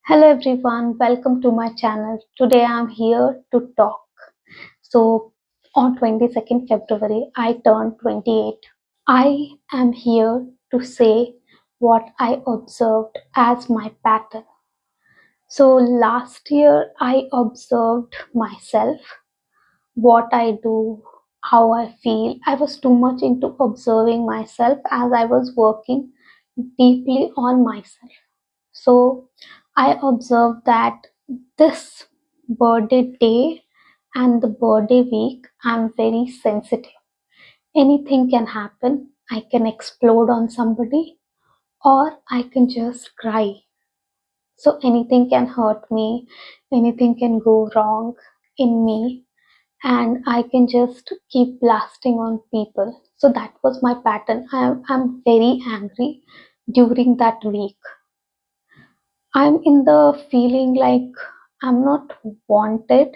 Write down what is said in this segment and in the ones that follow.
Hello everyone, welcome to my channel. Today I'm here to talk. So, on 22nd February, I turned 28. I am here to say what I observed as my pattern. So, last year I observed myself, what I do, how I feel. I was too much into observing myself as I was working deeply on myself. So I observed that this birthday day and the birthday week, I'm very sensitive. Anything can happen. I can explode on somebody or I can just cry. So anything can hurt me, anything can go wrong in me, and I can just keep blasting on people. So that was my pattern. I'm very angry during that week. I'm in the feeling like I'm not wanted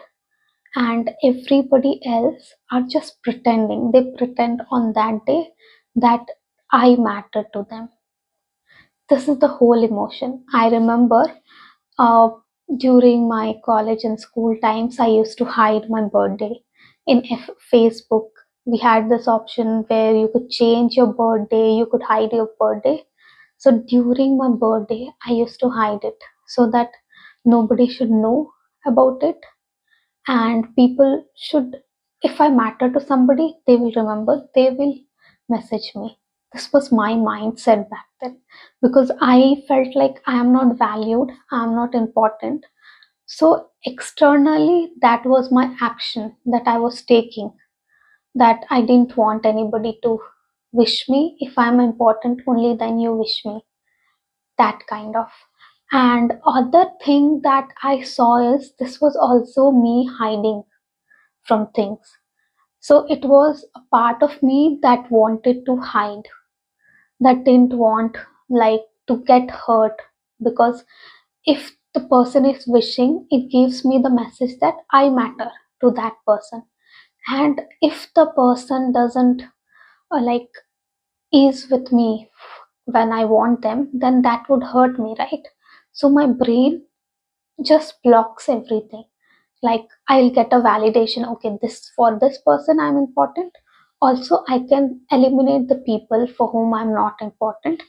and everybody else are just pretending. They pretend on that day that I matter to them. This is the whole emotion. I remember uh, during my college and school times, I used to hide my birthday in Facebook. We had this option where you could change your birthday, you could hide your birthday. So during my birthday, I used to hide it so that nobody should know about it, and people should, if I matter to somebody, they will remember, they will message me. This was my mindset back then because I felt like I am not valued, I am not important. So externally, that was my action that I was taking, that I didn't want anybody to wish me. If I'm important, only then you wish me, that kind of. And other thing that I saw is this was also me hiding from things. So it was a part of me that wanted to hide, that didn't want like to get hurt, because if the person is wishing, it gives me the message that I matter to that person. And if the person doesn't like is with me when I want them, then that would hurt me, right? So my brain just blocks everything. Like I'll get a validation, okay, this for this person I'm important. Also, I can eliminate the people for whom I'm not important.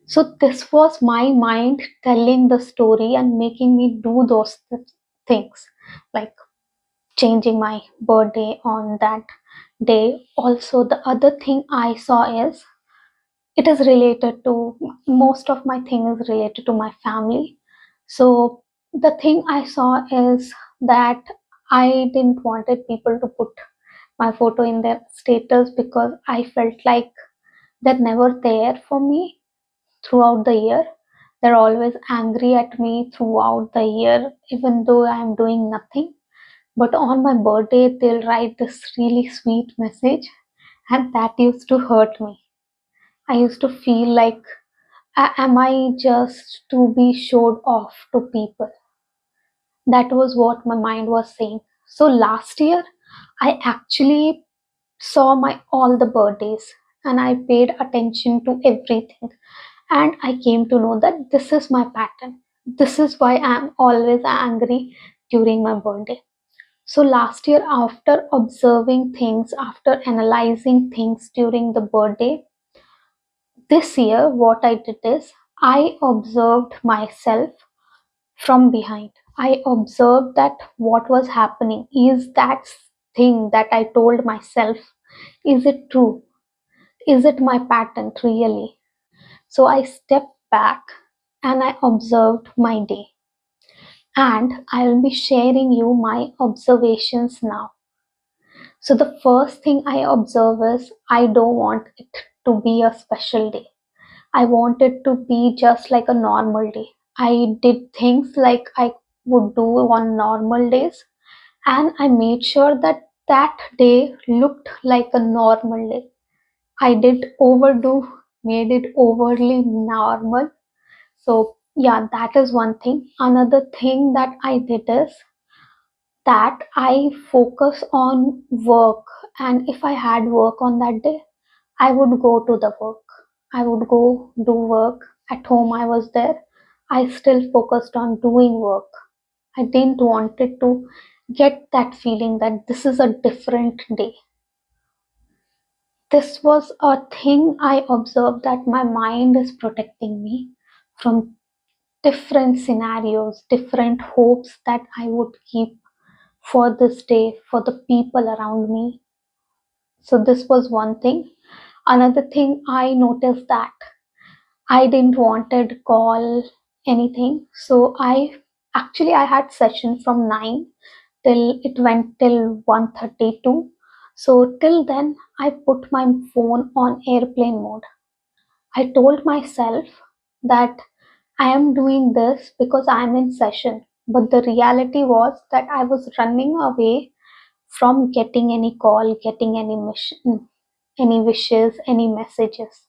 So this was my mind telling the story and making me do those things, like changing my birthday on that day. Also, the other thing I saw is it is related to, most of my thing is related to my family. So the thing I saw is that I didn't wanted people to put my photo in their status because I felt like they're never there for me throughout the year. They're always angry at me throughout the year even though I'm doing nothing, but on my birthday they'll write this really sweet message, and that used to hurt me. I used to feel like, am I just to be showed off to people? That was what my mind was saying. So last year, I actually saw my all the birthdays and I paid attention to everything. And I came to know that this is my pattern. This is why I'm always angry during my birthday. So last year, after observing things, after analyzing things during the birthday, this year, what I did is I observed myself from behind. I observed that what was happening. Is that thing that I told myself, is it true? Is it my pattern really? So I stepped back and I observed my day. And I will be sharing you my observations now. So the first thing I observe is I don't want it to be a special day. I wanted to be just like a normal day. I did things like I would do on normal days, and I made sure that that day looked like a normal day. I did overdo, made it overly normal. So, yeah, that is one thing. Another thing that I did is that I focus on work, and if I had work on that day, I would go to the work. I would go do work. At home, I was there. I still focused on doing work. I didn't wanted to get that feeling that this is a different day. This was a thing I observed, that my mind is protecting me from different scenarios, different hopes that I would keep for this day, for the people around me. So this was one thing. Another thing I noticed, that I didn't wanted call anything. So I had session from 9 till it went till 1:32. So till then I put my phone on airplane mode. I told myself that I am doing this because I am in session. But the reality was that I was running away from getting any call, getting any mission, any wishes, any messages.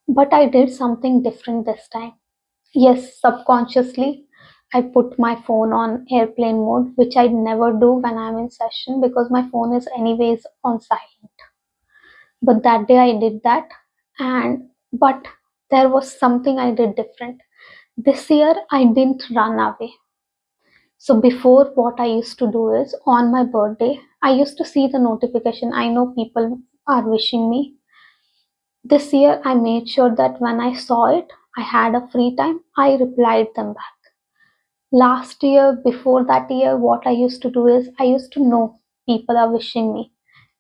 But I did something different this time. Yes, subconsciously, I put my phone on airplane mode, which I never do when I'm in session because my phone is anyways on silent. But that day I did that, and but there was something I did different. This year I didn't run away. So before, what I used to do is on my birthday, I used to see the notification. I know people are wishing me. This year I made sure that when I saw it, I had a free time, I replied them back. Last year, before that year, what I used to do is I used to know people are wishing me.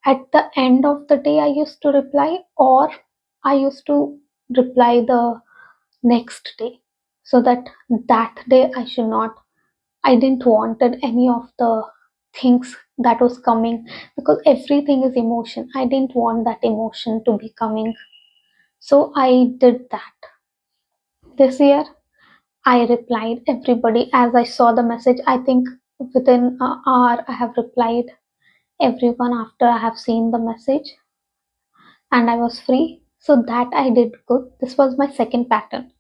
At the end of the day, I used to reply, or I used to reply the next day, so that that day I didn't wanted any of the things that was coming, because everything is emotion. I didn't want that emotion to be coming. So I did that. This year, I replied everybody as I saw the message. I think within an hour, I have replied everyone after I have seen the message, and I was free. So that I did good. This was my second pattern.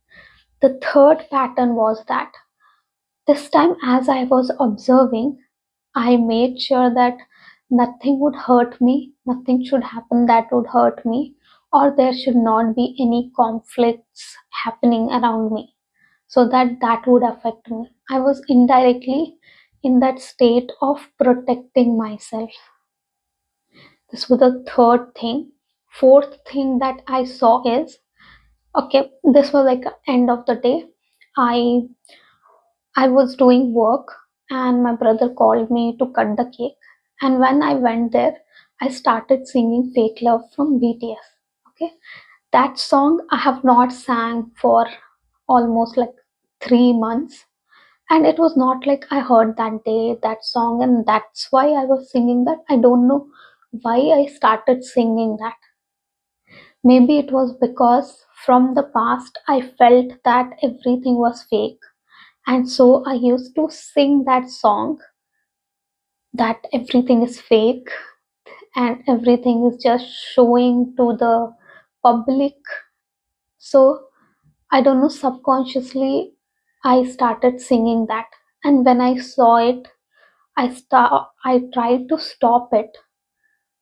The third pattern was that this time, as I was observing, I made sure that nothing would hurt me, nothing should happen that would hurt me, or there should not be any conflicts happening around me, so that that would affect me. I was indirectly in that state of protecting myself. This was the third thing. Fourth thing that I saw is, okay, this was like end of the day. I I was doing work and my brother called me to cut the cake. And when I went there, I started singing Fake Love from BTS. Okay. That song I have not sang for almost like 3 months. And it was not like I heard that day that song and that's why I was singing that. I don't know why I started singing that. Maybe it was because from the past I felt that everything was fake. And so I used to sing that song, that everything is fake and everything is just showing to the public. So I don't know, subconsciously I started singing that. And when I saw it, I tried to stop it,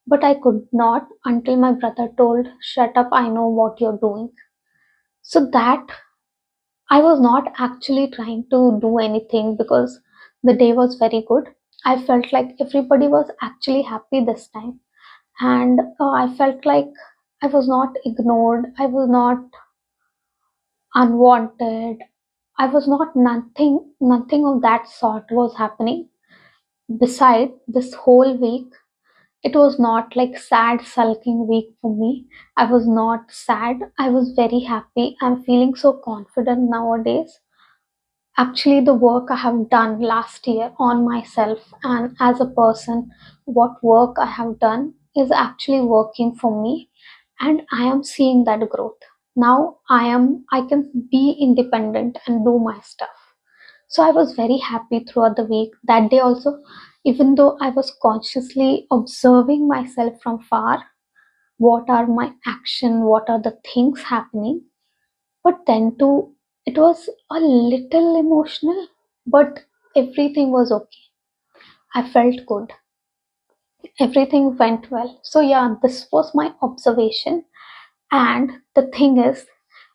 but I could not until my brother told, "Shut up, I know what you're doing." So that I was not actually trying to do anything because the day was very good. I felt like everybody was actually happy this time, and I felt like I was not ignored, I was not unwanted, I was not nothing of that sort was happening. Beside this whole week, it was not like sad sulking week for me. I was not sad, I was very happy. I'm feeling so confident nowadays. Actually, the work I have done last year on myself and as a person, what work I have done is actually working for me, and I am seeing that growth. Now I can be independent and do my stuff. So I was very happy throughout the week. That day also, even though I was consciously observing myself from far, what are my action, what are the things happening, but then too, it was a little emotional, but everything was okay. I felt good. Everything went well. So, yeah, this was my observation. And the thing is,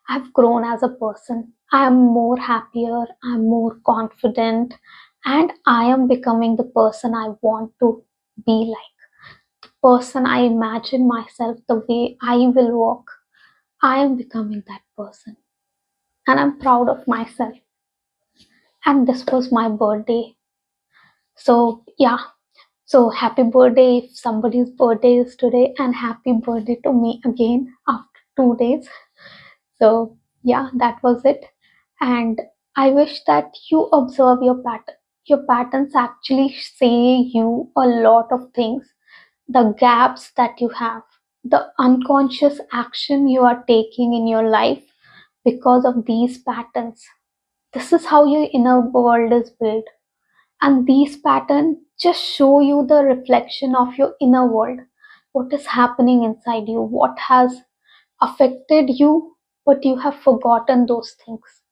I've grown as a person. I am more happier, I'm more confident, and I am becoming the person I want to be like. The person I imagine myself, the way I will walk, I am becoming that person. And I'm proud of myself. And this was my birthday. So, yeah. So, happy birthday if somebody's birthday is today, and happy birthday to me again after 2 days. So, yeah, that was it. And I wish that you observe your pattern. Your patterns actually say you a lot of things. The gaps that you have, the unconscious action you are taking in your life because of these patterns. This is how your inner world is built. And these patterns just show you the reflection of your inner world. What is happening inside you? What has affected you, but you have forgotten those things.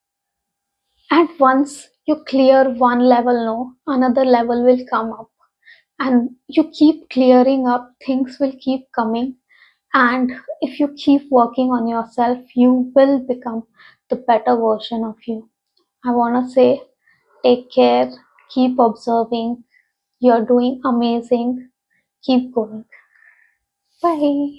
And once you clear one level, no, another level will come up. And you keep clearing up, things will keep coming. And if you keep working on yourself, you will become the better version of you. I want to say, take care, keep observing. You're doing amazing. Keep going. Bye.